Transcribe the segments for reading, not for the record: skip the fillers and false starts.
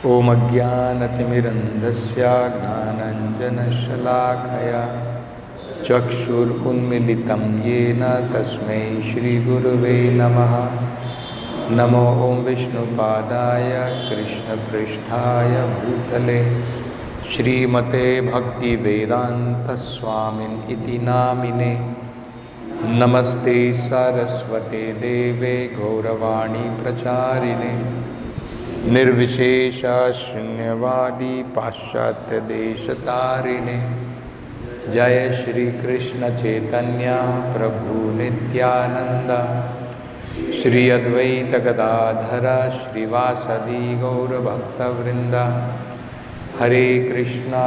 ॐ अज्ञानतिमिरन्धस्य ज्ञानाञ्जनशलाकया चक्षुरुन्मीलितं येन तस्मै श्रीगुरुवे नमः। नमो ॐ विष्णुपादाय कृष्णपृष्ठाय भूतले श्रीमते भक्तिवेदान्तस्वामिन् इति नामिने। नमस्ते सरस्वते देवे गौरवाणी प्रचारिणे निर्विशेष शून्यवादी पाश्चात्य देशतारिणे। जय श्री कृष्ण चैतन्य प्रभु नित्यानंद श्री अद्वैत गदाधर श्रीवासदि गौरभक्तवृंद। हरे कृष्णा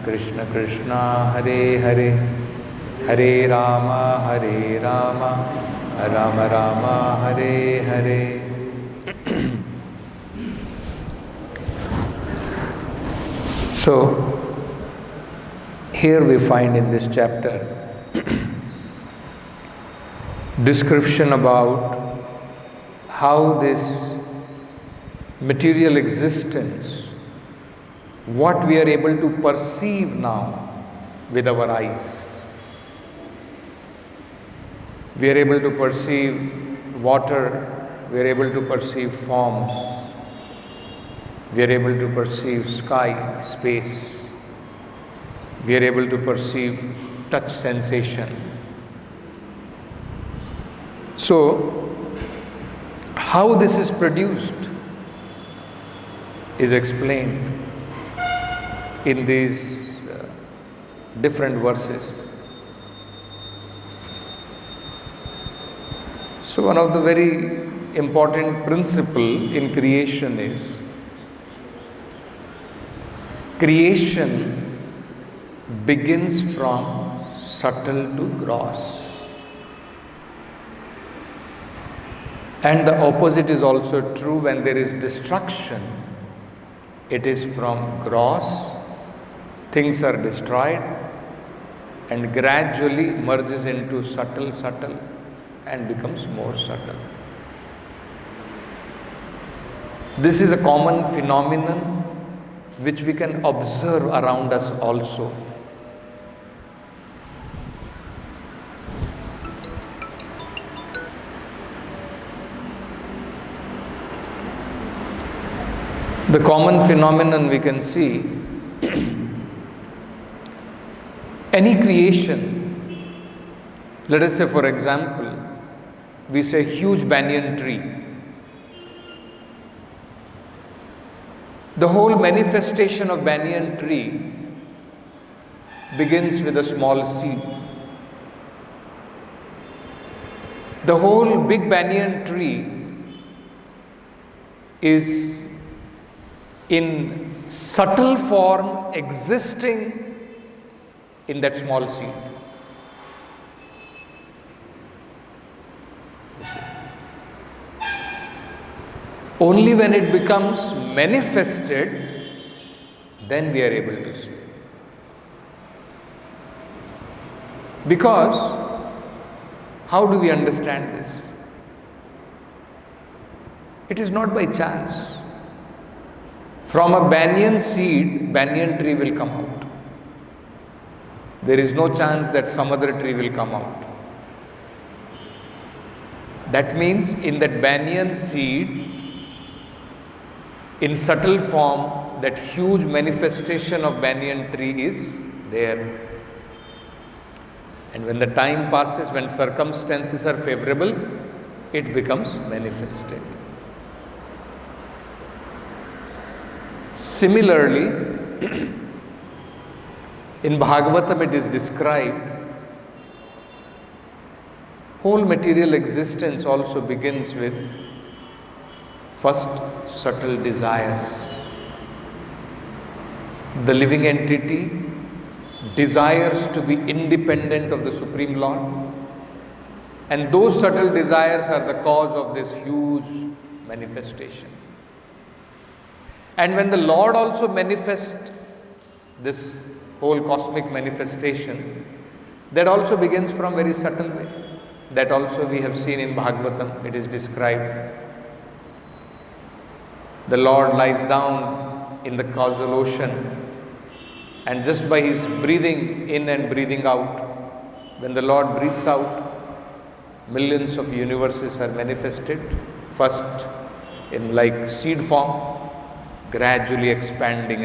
कृष्ण कृष्णा हरे हरे, हरे Ram Ram Ram Hare Hare. So, here we find in this chapter description about how this material existence, what we are able to perceive now with our eyes. We are able to perceive water, we are able to perceive forms, we are able to perceive sky, space, we are able to perceive touch sensation. So, how this is produced is explained in these different verses. So, one of the very important principle in creation is creation begins from subtle to gross, and the opposite is also true. When there is destruction, it is from gross, things are destroyed and gradually merges into subtle and becomes more subtle. This is a common phenomenon which we can observe around us also. The common phenomenon we can see, any creation, let us say for example, we say huge banyan tree. The whole manifestation of banyan tree begins with a small seed. The whole big banyan tree is in subtle form existing in that small seed. Only when it becomes manifested, then we are able to see. Because, how do we understand this? It is not by chance. From a banyan seed, banyan tree will come out. There is no chance that some other tree will come out. That means in that banyan seed, in subtle form, that huge manifestation of banyan tree is there. And when the time passes, when circumstances are favorable, it becomes manifested. Similarly, in Bhagavatam it is described, whole material existence also begins with first subtle desires. The living entity desires to be independent of the Supreme Lord, and those subtle desires are the cause of this huge manifestation. And when the Lord also manifests this whole cosmic manifestation, that also begins from very subtle way. That also we have seen in Bhagavatam, it is described. The Lord lies down in the causal ocean, and just by His breathing in and breathing out, when the Lord breathes out, millions of universes are manifested, first in like seed form, gradually expanding,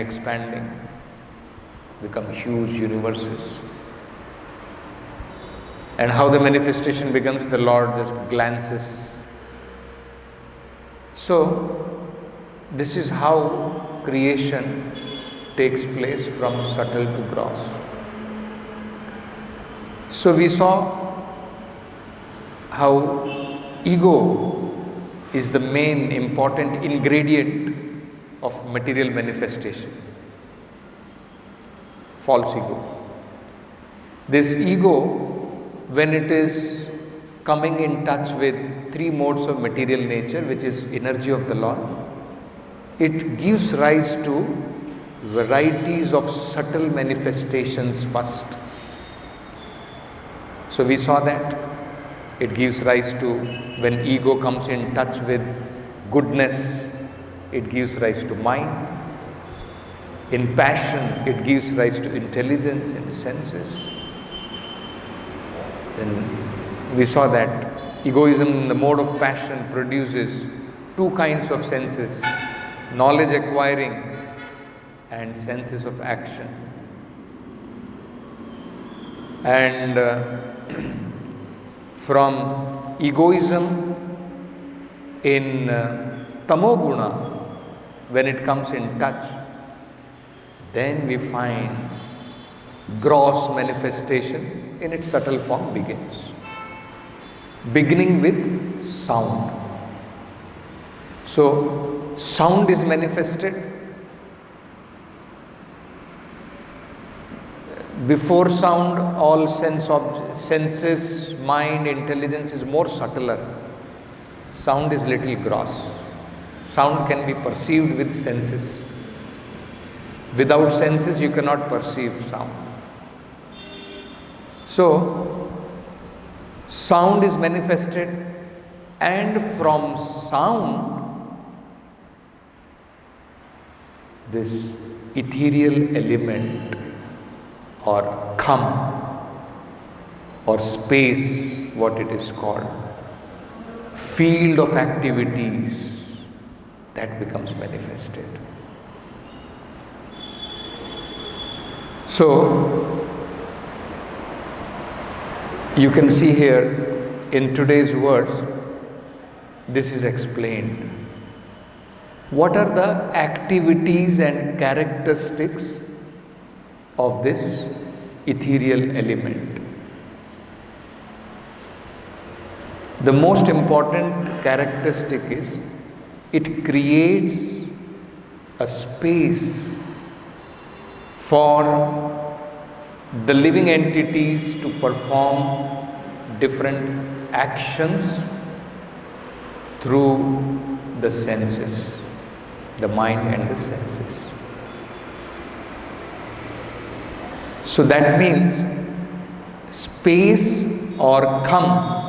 become huge universes. And how the manifestation begins, the Lord just glances. So, this is how creation takes place from subtle to gross. So we saw how ego is the main important ingredient of material manifestation. False ego. This ego, when it is coming in touch with three modes of material nature, which is energy of the Lord, it gives rise to varieties of subtle manifestations first. So we saw that it gives rise to, when ego comes in touch with goodness, it gives rise to mind. In passion, it gives rise to intelligence and senses. Then we saw that egoism in the mode of passion produces two kinds of senses, knowledge acquiring and senses of action. And from egoism in tamoguna, when it comes in touch, then we find gross manifestation in its subtle form begins, beginning with sound. So, sound is manifested. Before sound, all senses, mind, intelligence is more subtler. Sound is little gross. Sound can be perceived with senses. Without senses, you cannot perceive sound. So, sound is manifested, and from sound, this ethereal element or kham or space, what it is called, field of activities, that becomes manifested. So, you can see here in today's verse, this is explained. What are the activities and characteristics of this ethereal element? The most important characteristic is it creates a space for the living entities to perform different actions through the senses, the mind and the senses. So that means space or kham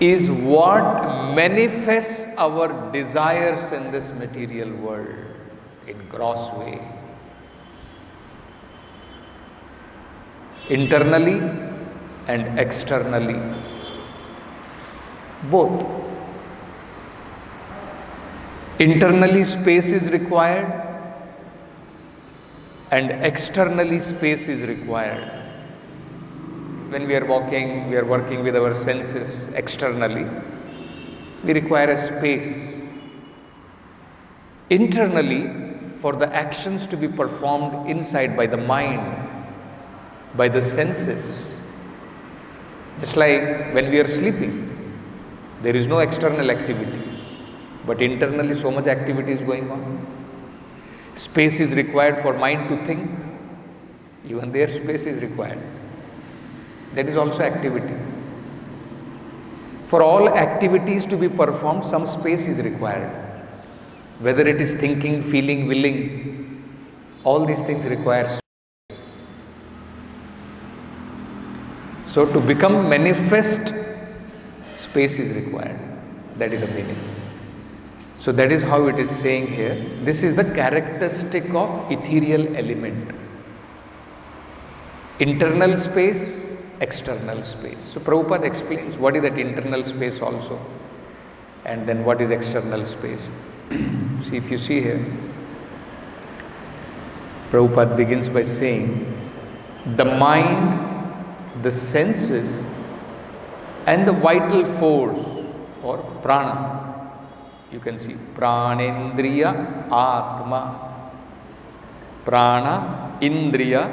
is what manifests our desires in this material world in gross way. Internally and externally, both. Internally space is required and externally space is required. When we are walking, we are working with our senses externally, we require a space. Internally, for the actions to be performed inside by the mind, by the senses, just like when we are sleeping, there is no external activity, but internally so much activity is going on. Space is required for mind to think, even there space is required. That is also activity. For all activities to be performed, some space is required. Whether it is thinking, feeling, willing, all these things require space. So to become manifest, space is required. That is the meaning. So that is how it is saying here. This is the characteristic of ethereal element. Internal space, external space. So Prabhupada explains what is that internal space also, and then what is external space. See, if you see here, Prabhupada begins by saying, the mind, the senses, and the vital force or prana. You can see pranendriya, atma. Prana, indriya,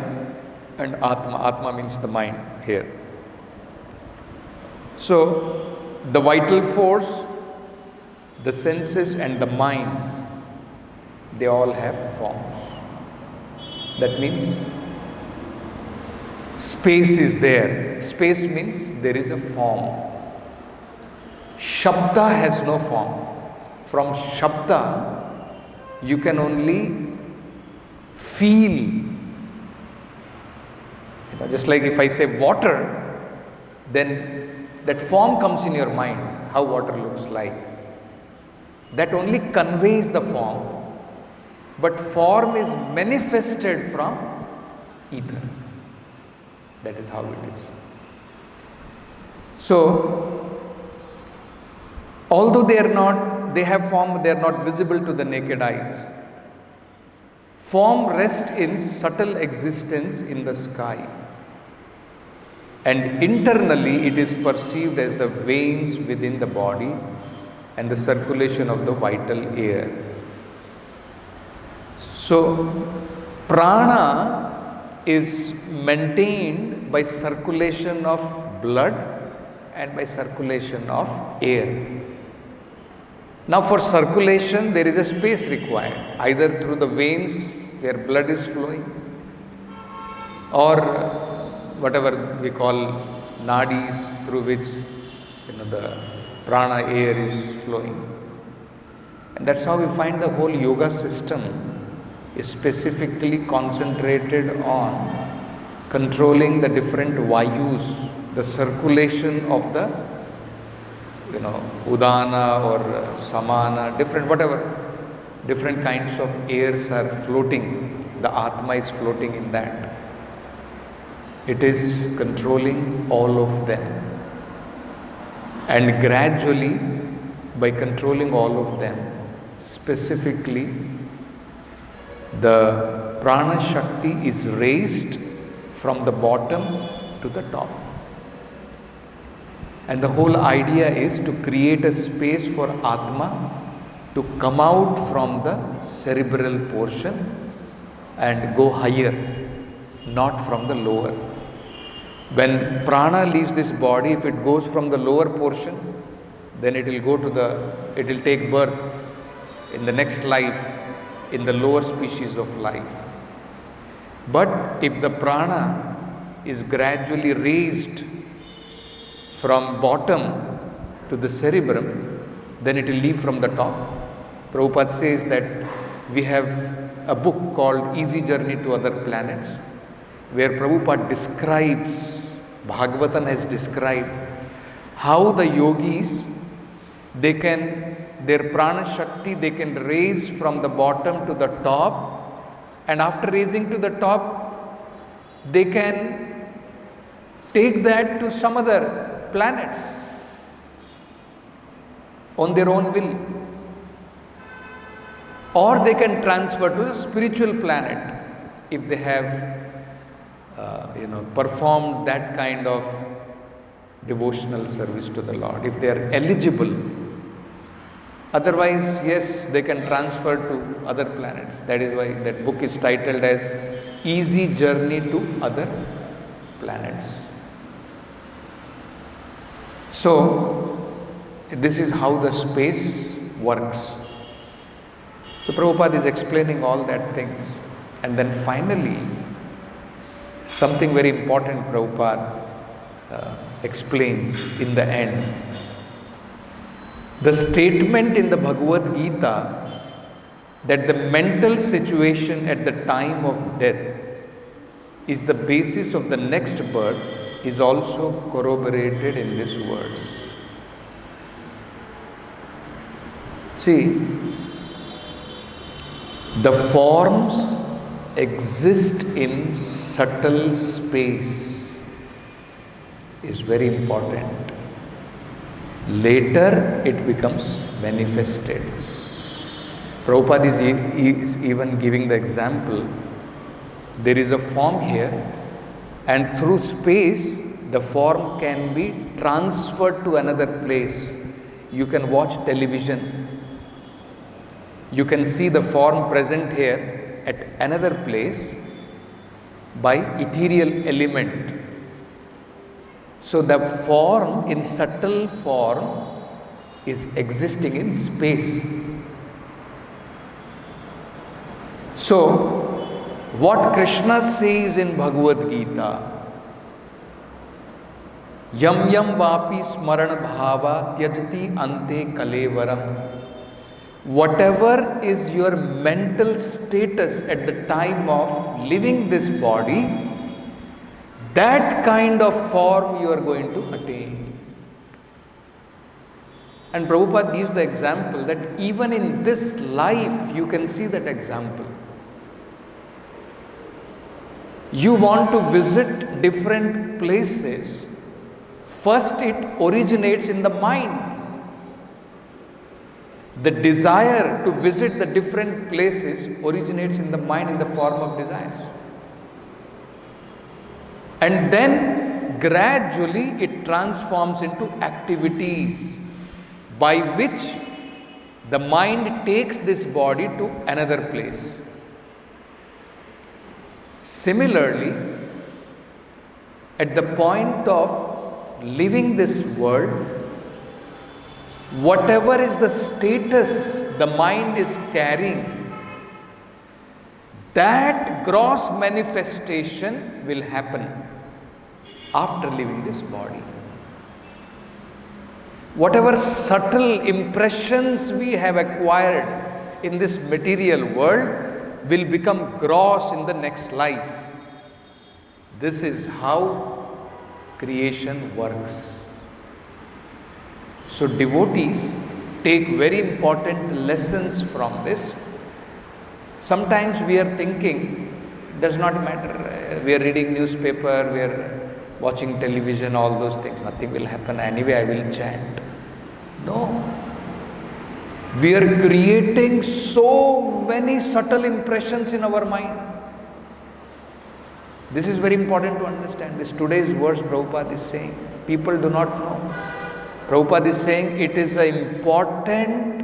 and atma. Atma means the mind here. So, the vital force, the senses, and the mind, they all have forms. That means space is there. Space means there is a form. Shabda has no form. From Shabda, you can only feel. Just like if I say water, then that form comes in your mind, how water looks like. That only conveys the form, but form is manifested from ether. That is how it is. So, although they have form, they are not visible to the naked eyes. Form rests in subtle existence in the sky, and internally it is perceived as the veins within the body and the circulation of the vital air. So, prana is maintained by circulation of blood and by circulation of air. Now, for circulation, there is a space required, either through the veins where blood is flowing, or whatever we call nadis, through which the prana air is flowing. And that's how we find the whole yoga system is specifically concentrated on controlling the different vayus, the circulation of the udana or samana, different kinds of airs are floating. The Atma is floating in that. It is controlling all of them. And gradually, by controlling all of them, specifically, the prana shakti is raised from the bottom to the top. And the whole idea is to create a space for Atma to come out from the cerebral portion and go higher, not from the lower. When prana leaves this body, if it goes from the lower portion, then it will take birth in the next life in the lower species of life. But if the prana is gradually raised from bottom to the cerebrum, then it will leave from the top. Prabhupada says that we have a book called Easy Journey to Other Planets, where Prabhupada describes, Bhagavatam has described how the yogis, their prana shakti, they can raise from the bottom to the top, and after raising to the top, they can take that to some other planets on their own will, or they can transfer to a spiritual planet if they have performed that kind of devotional service to the Lord, if they are eligible. Otherwise, yes, they can transfer to other planets. That is why that book is titled as Easy Journey to Other Planets. So, this is how the space works. So, Prabhupada is explaining all that things. And then finally, something very important Prabhupada explains in the end. The statement in the Bhagavad Gita that the mental situation at the time of death is the basis of the next birth is also corroborated in these words. See, the forms exist in subtle space is very important. Later it becomes manifested. Prabhupada is even giving the example. There is a form here, and through space the form can be transferred to another place. You can watch television. You can see the form present here at another place by ethereal element. So the form in subtle form is existing in space. So what Krishna says in Bhagavad Gita, Yam yam vapi smarana bhava tyajati ante kalevaram. Whatever is your mental status at the time of living this body, that kind of form you are going to attain. And Prabhupada gives the example that even in this life you can see that example. You want to visit different places. First it originates in the mind. The desire to visit the different places originates in the mind in the form of desires. And then gradually it transforms into activities by which the mind takes this body to another place. Similarly, at the point of living this world, whatever is the status the mind is carrying, that gross manifestation will happen after leaving this body. Whatever subtle impressions we have acquired in this material world will become gross in the next life. This is how creation works. So devotees take very important lessons from this. Sometimes we are thinking, does not matter, we are reading newspaper, we are watching television, all those things, nothing will happen, anyway I will chant. No. We are creating so many subtle impressions in our mind. This is very important to understand. This today's verse Prabhupada is saying. People do not know. Prabhupada is saying it is an important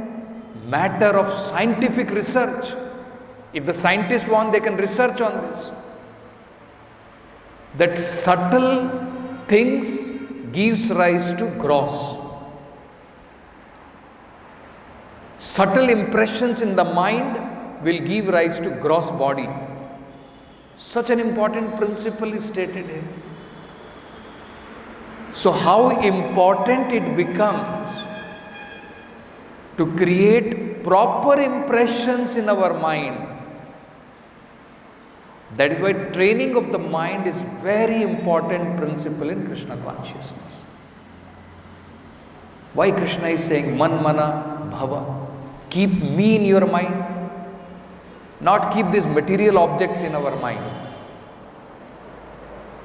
matter of scientific research. If the scientists want, they can research on this. That subtle things gives rise to gross. Subtle impressions in the mind will give rise to gross body. Such an important principle is stated here. So how important it becomes to create proper impressions in our mind. That is why training of the mind is very important principle in Krishna consciousness. Why Krishna is saying man mana bhava? Keep me in your mind, not keep these material objects in our mind.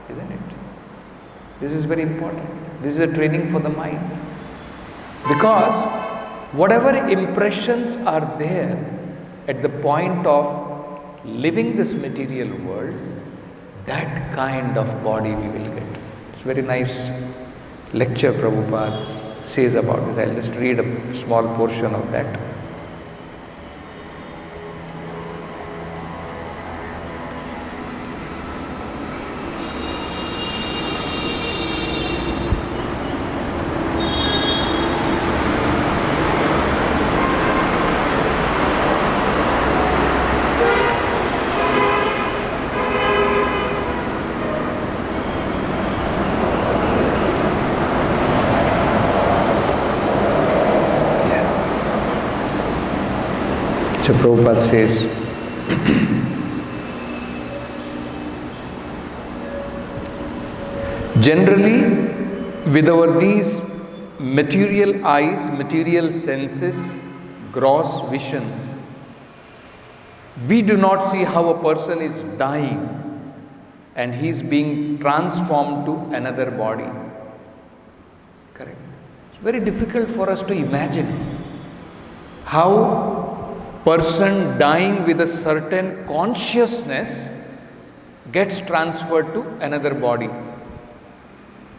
Isn't it? This is very important. This is a training for the mind. Because whatever impressions are there at the point of living this material world, that kind of body we will get. It's a very nice lecture Prabhupada says about this. I'll just read a small portion of that. So Prabhupada says, generally with our these material eyes, material senses, gross vision, we do not see how a person is dying and he is being transformed to another body. Correct? It's very difficult for us to imagine how person dying with a certain consciousness gets transferred to another body.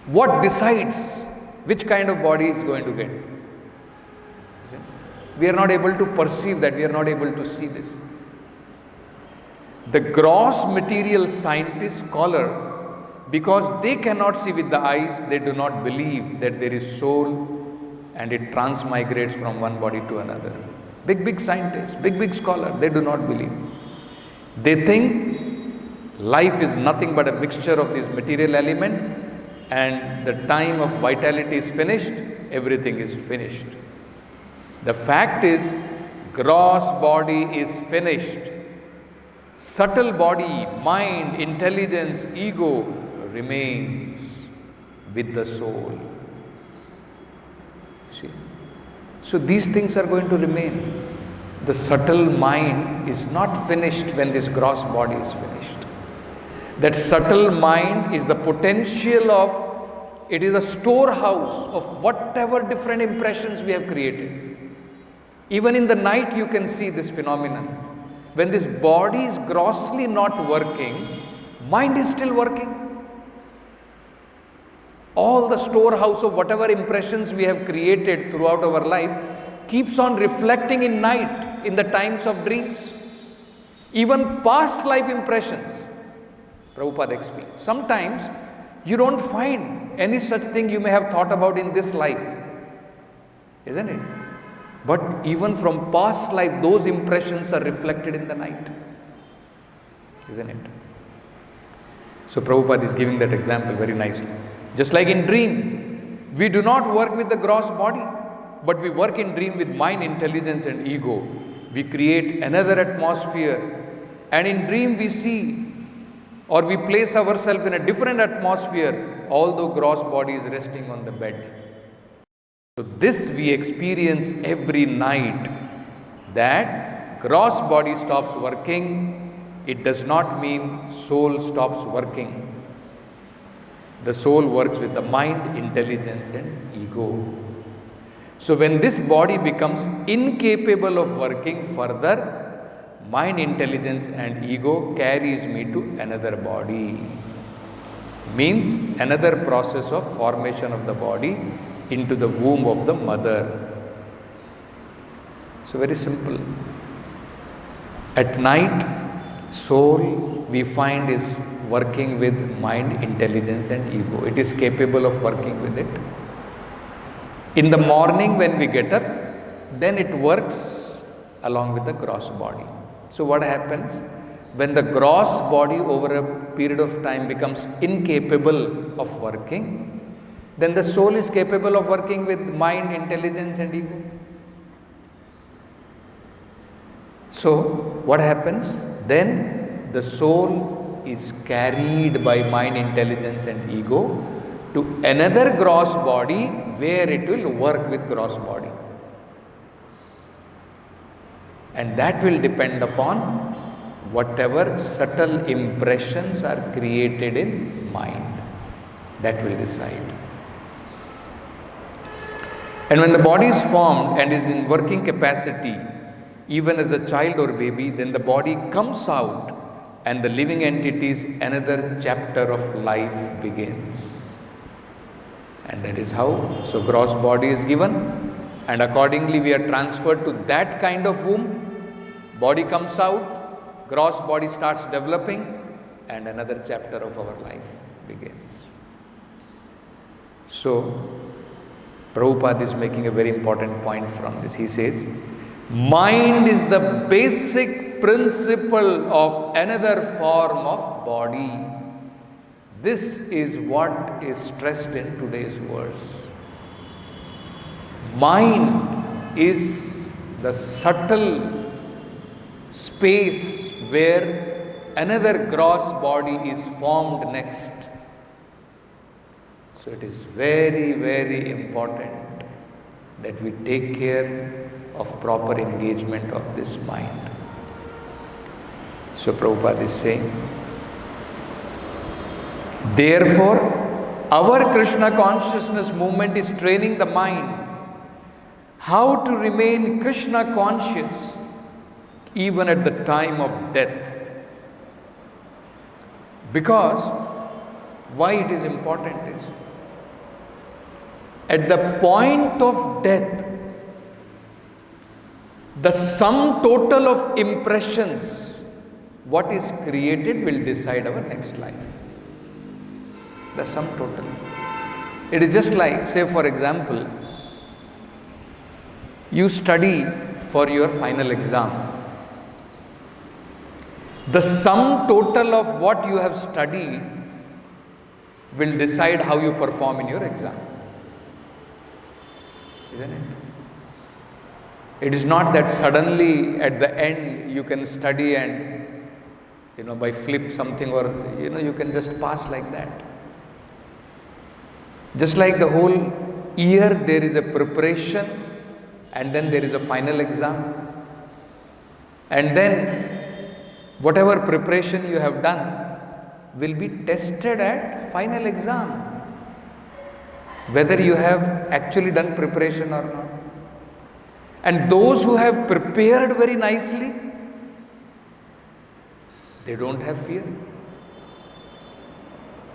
What decides which kind of body is going to get? We are not able to perceive that, we are not able to see this. The gross material scientist, scholar, because they cannot see with the eyes, they do not believe that there is soul and it transmigrates from one body to another. Big scientists, big scholar, they do not believe. They think life is nothing but a mixture of this material element, and the time of vitality is finished, everything is finished. The fact is, gross body is finished. Subtle body, mind, intelligence, ego remains with the soul. See? So these things are going to remain. The subtle mind is not finished when this gross body is finished. That subtle mind is the potential of, it is a storehouse of whatever different impressions we have created. Even in the night you can see this phenomenon. When this body is grossly not working, mind is still working. All the storehouse of whatever impressions we have created throughout our life keeps on reflecting in night, in the times of dreams. Even past life impressions, Prabhupada explains. Sometimes you don't find any such thing you may have thought about in this life, isn't it? But even from past life, those impressions are reflected in the night, isn't it? So Prabhupada is giving that example very nicely. Just like in dream, we do not work with the gross body, but we work in dream with mind, intelligence and ego. We create another atmosphere, and in dream we see or we place ourselves in a different atmosphere, although gross body is resting on the bed. So this we experience every night, that gross body stops working. It does not mean soul stops working. The soul works with the mind, intelligence and ego. So when this body becomes incapable of working further, mind, intelligence and ego carries me to another body. Means another process of formation of the body into the womb of the mother. So very simple. At night, soul we find is working with mind, intelligence and ego. It is capable of working with it. In the morning when we get up, then it works along with the gross body. So what happens? When the gross body over a period of time becomes incapable of working, then the soul is capable of working with mind, intelligence and ego. So what happens? Then the soul is carried by mind, intelligence and ego to another gross body where it will work with gross body. And that will depend upon whatever subtle impressions are created in mind. That will decide. And when the body is formed and is in working capacity, even as a child or baby, then the body comes out and the living entity's another chapter of life begins. And that is how, so gross body is given and accordingly we are transferred to that kind of womb. Body comes out, gross body starts developing and another chapter of our life begins. So, Prabhupada is making a very important point from this. He says, mind is the basic principle of another form of body. This is what is stressed in today's verse. Mind is the subtle space where another gross body is formed next. So it is very, very important that we take care of proper engagement of this mind. So Prabhupada is saying, therefore, our Krishna consciousness movement is training the mind how to remain Krishna conscious even at the time of death. Because why it is important is, at the point of death, the sum total of impressions, what is created will decide our next life. The sum total. It is just like, say for example, you study for your final exam. The sum total of what you have studied will decide how you perform in your exam. Isn't it? It is not that suddenly at the end you can study and, by flip something, or, you can just pass like that. Just like the whole year there is a preparation and then there is a final exam. And then whatever preparation you have done will be tested at final exam, whether you have actually done preparation or not. And those who have prepared very nicely, they don't have fear.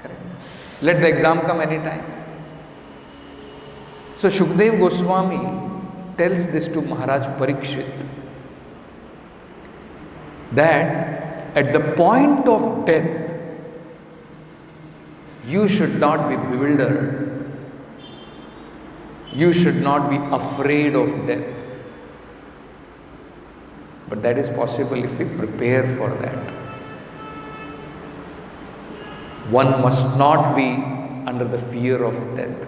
Correct. Let the exam come anytime. So Shukdev Goswami tells this to Maharaj Parikshit, that at the point of death, you should not be bewildered. You should not be afraid of death. But that is possible if we prepare for that. One must not be under the fear of death.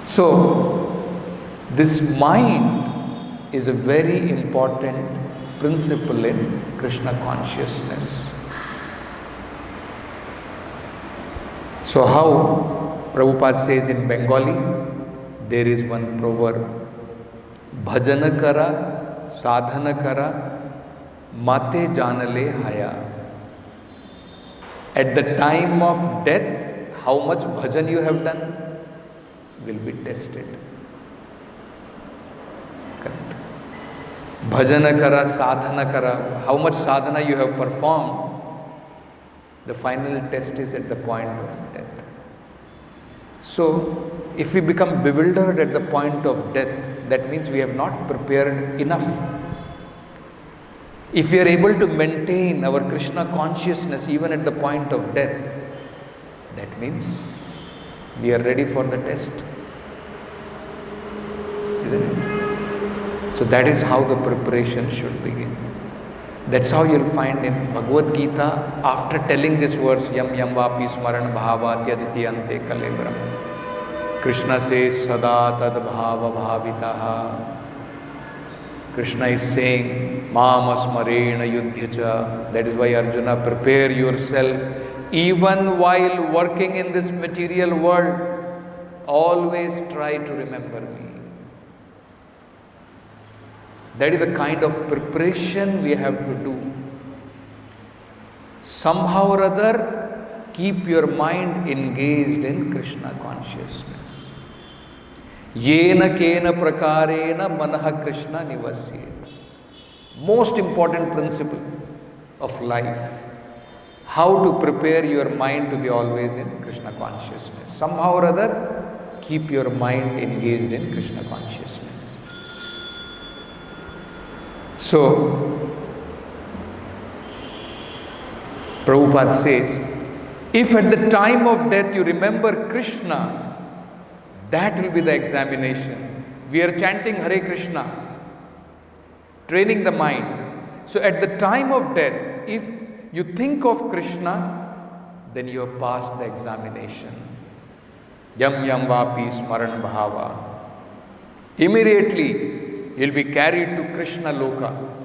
So, this mind is a very important principle in Krishna consciousness. So how Prabhupada says in Bengali, there is one proverb, bhajana kara, sadhana kara, mate janale haya. At the time of death, how much bhajan you have done will be tested. Correct. Bhajana kara, sadhana kara, how much sadhana you have performed, the final test is at the point of death. So, if we become bewildered at the point of death, that means we have not prepared enough. If we are able to maintain our Krishna consciousness even at the point of death, that means we are ready for the test. Isn't it? So that is how the preparation should begin. That's how you'll find in Bhagavad Gita, after telling this verse, yam yam vapi smaran bhava tyajati ante kalebram. Krishna says, sada tad bhava bhavitaha. Krishna is saying, mam asmarena yudhyacha. That is why Arjuna, prepare yourself. Even while working in this material world, always try to remember me. That is the kind of preparation we have to do. Somehow or other, keep your mind engaged in Krishna consciousness. Yena kena prakarena manaha Krishna nivasyet. Most important principle of life. How to prepare your mind to be always in Krishna consciousness. Somehow or other, keep your mind engaged in Krishna consciousness. So, Prabhupada says, if at the time of death you remember Krishna, that will be the examination. We are chanting Hare Krishna, training the mind. So at the time of death, if you think of Krishna, then you have passed the examination. Yam yam vapi smaran bhava. Immediately, you'll be carried to Krishna Loka.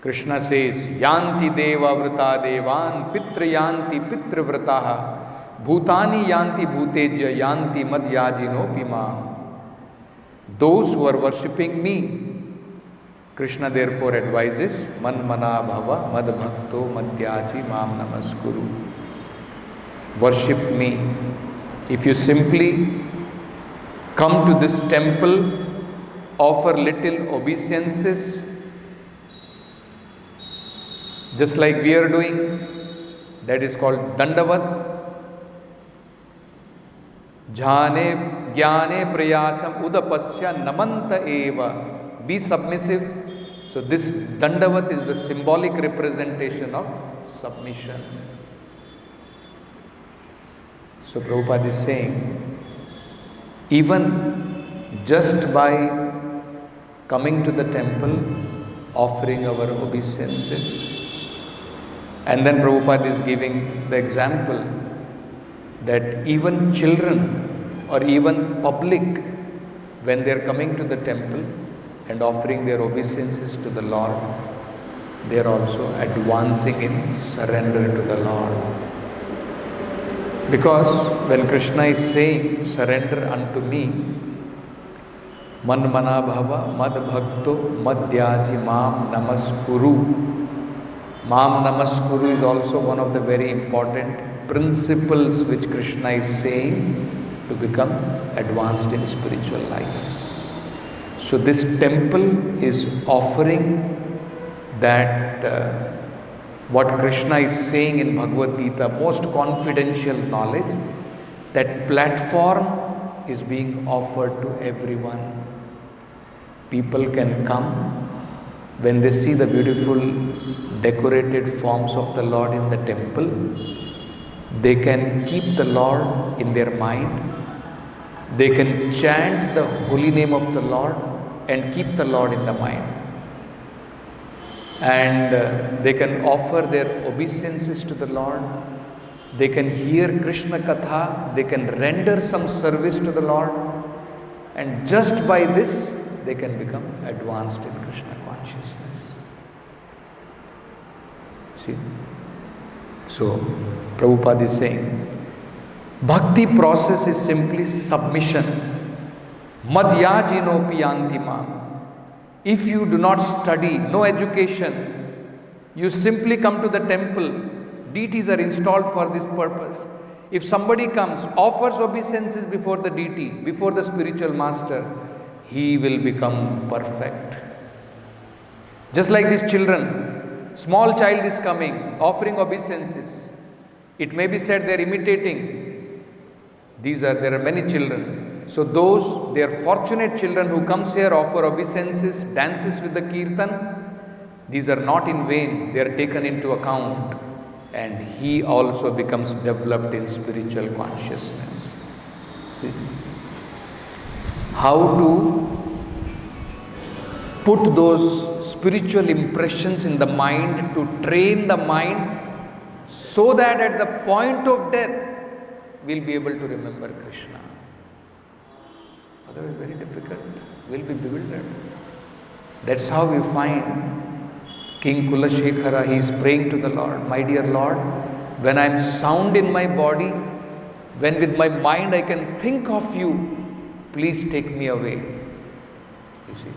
Krishna says, yanti deva vrata devan, pitra yanti pitra vrataha, bhutani yanti bhutejya yanti madhyajino pimam. those who are worshipping me. Krishna therefore advises, Man mana bhava mad bhakto madhyaji mam namaskuru. Worship me. If you simply come to this temple, offer little obeisances, just like we are doing, that is called Dandavat. Jhane jnane prayasam udapasya namanta eva. Be submissive. So this Dandavat is the symbolic representation of submission. So Prabhupada is saying, even just by coming to the temple, offering our obeisances, and then Prabhupada is giving the example that even children or even public, when they are coming to the temple and offering their obeisances to the Lord, they are also advancing in surrender to the Lord. Because when Krishna is saying, surrender unto me, Man mana bhava mad bhakto madhyaji mam namaskuru. Mam namaskuru is also one of the very important principles which Krishna is saying to become advanced in spiritual life. So this temple is offering that what Krishna is saying in Bhagavad Gita, most confidential knowledge, that platform is being offered to everyone. People can come when they see the beautiful decorated forms of the Lord in the temple. They can keep the Lord in their mind. They can chant the holy name of the Lord and keep the Lord in the mind. And they can offer their obeisances to the Lord. They can hear Krishna Katha. They can render some service to the Lord. And just by this, they can become advanced in Krishna consciousness. See? So, Prabhupada is saying, Bhakti process is simply submission. Madhyajinopi yantima. If you do not study, no education, you simply come to the temple, deities are installed for this purpose. If somebody comes, offers obeisances before the deity, before the spiritual master, he will become perfect. Just like these children, small child is coming, offering obeisances. It may be said they are imitating. There are many children. So they are fortunate children who comes here, offer obeisances, dances with the kirtan. These are not in vain. They are taken into account. And he also becomes developed in spiritual consciousness. See? How to put those spiritual impressions in the mind, to train the mind so that at the point of death, we'll be able to remember Krishna. Otherwise, very difficult. We'll be bewildered. That's how we find King Kulashekara. He is praying to the Lord, my dear Lord, when I am sound in my body, when with my mind I can think of you, please take me away. You see.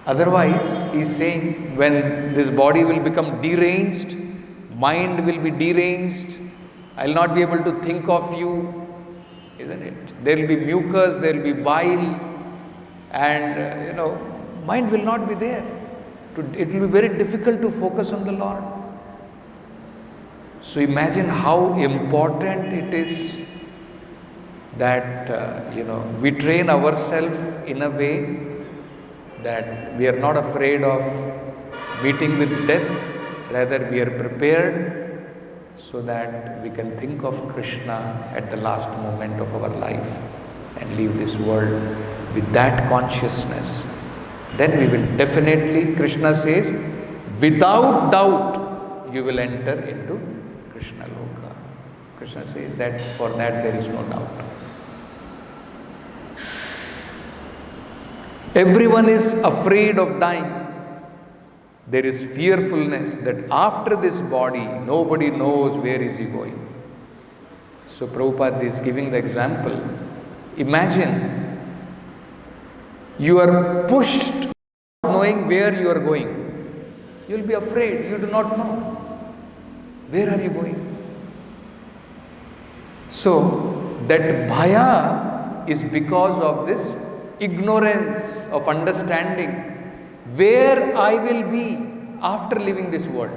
Otherwise, he is saying, when this body will become deranged, mind will be deranged, I will not be able to think of you. Isn't it? There will be mucus, there will be bile, and mind will not be there. It will be very difficult to focus on the Lord. So imagine how important it is that we train ourselves in a way that we are not afraid of meeting with death, rather we are prepared so that we can think of Krishna at the last moment of our life and leave this world with that consciousness. Then we will definitely, Krishna says, without doubt you will enter into Krishna Loka. Krishna says that for that there is no doubt. Everyone is afraid of dying. There is fearfulness that after this body, nobody knows where is he going. So Prabhupada is giving the example. Imagine You are pushed, knowing where you are going. You will be afraid, you do not know. Where are you going? So, that bhaya is because of this ignorance of understanding where I will be after leaving this world.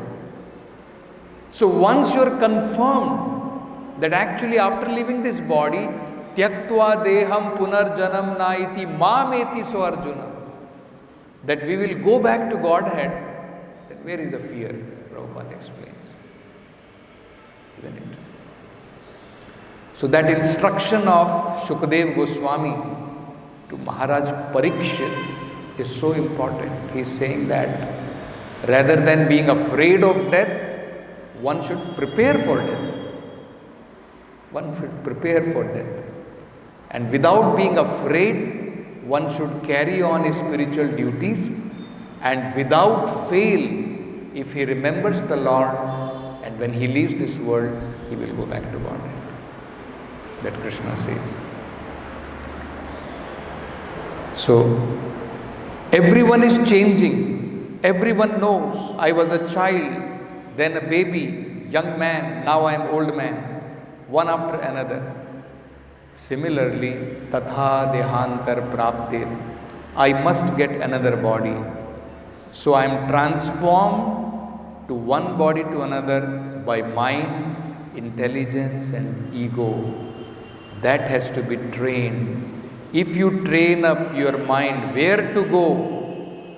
So, once you are confirmed that actually after leaving this body, tyaktva deham punarjanam naiti mameti so Arjuna, that we will go back to Godhead, then where is the fear? Prabhupada explains. Isn't it? So that instruction of Shukadeva Goswami to Maharaj Parikshit is so important. He is saying that rather than being afraid of death, one should prepare for death. One should prepare for death. And without being afraid, one should carry on his spiritual duties, and without fail, if he remembers the Lord, and when he leaves this world, he will go back to Godhead. That Krishna says. So, everyone is changing. Everyone knows. I was a child, then a baby, young man, now I am old man. One after another. Similarly, tatha dehantar praptir, I must get another body. So I am transformed to one body to another by mind, intelligence and ego. That has to be trained. If you train up your mind where to go,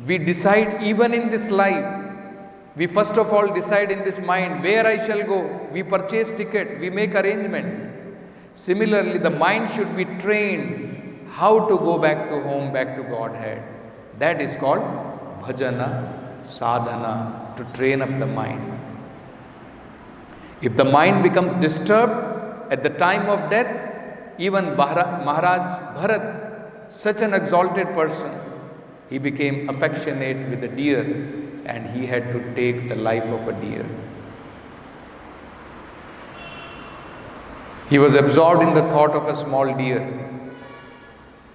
we decide even in this life. We first of all decide in this mind where I shall go. We purchase ticket, we make arrangement. Similarly, the mind should be trained how to go back to home, back to Godhead. That is called bhajana, sadhana, to train up the mind. If the mind becomes disturbed at the time of death, even Maharaj Bharat, such an exalted person, he became affectionate with a deer and he had to take the life of a deer. He was absorbed in the thought of a small deer.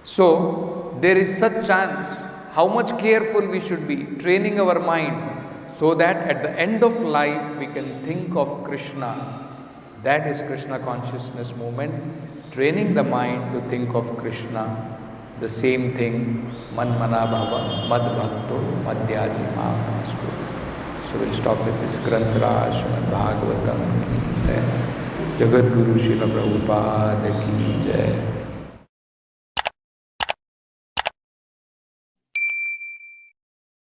So, there is such chance, how much careful we should be training our mind so that at the end of life we can think of Krishna. That is Krishna consciousness movement, training the mind to think of Krishna. The same thing, manmana bhava, mad bhakto, madhyaji mam namaskuru. So we'll stop with this Granth Srimad Bhagavatam ki jai. Jagat Guru Srila Prabhupada ki jai.